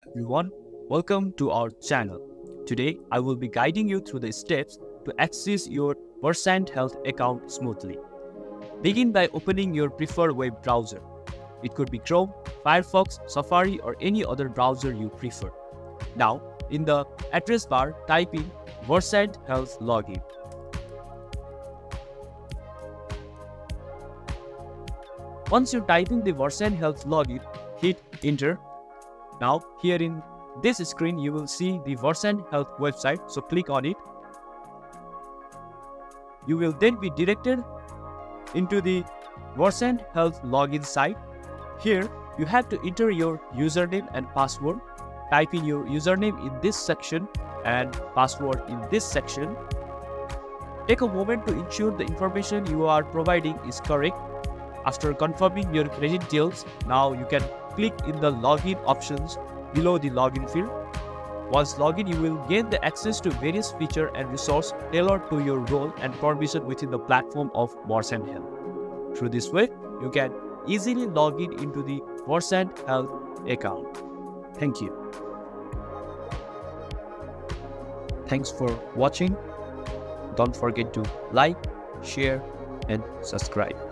everyone, welcome to our channel. Today I will be guiding you through the steps to access your Versant Health account smoothly. Begin by opening your preferred web browser. It could be Chrome, Firefox, Safari or any other browser you prefer. Now, in the address bar, type in Versant Health login. Once you type in the Versant Health login, hit enter. Now, here in this screen, you will see the Versant Health website, so click on it. You will then be directed into the Versant Health login site. Here, you have to enter your username and password. Type in your username in this section and password in this section. Take a moment to ensure the information you are providing is correct. After confirming your credentials, now you can click in the login options below the login field. Once logged in, you will gain the access to various features and resources tailored to your role and permission within the platform of Versant Health. Through this way, you can easily log in into the Versant Health account. Thank you. Thanks for watching. Don't forget to like, share, and subscribe.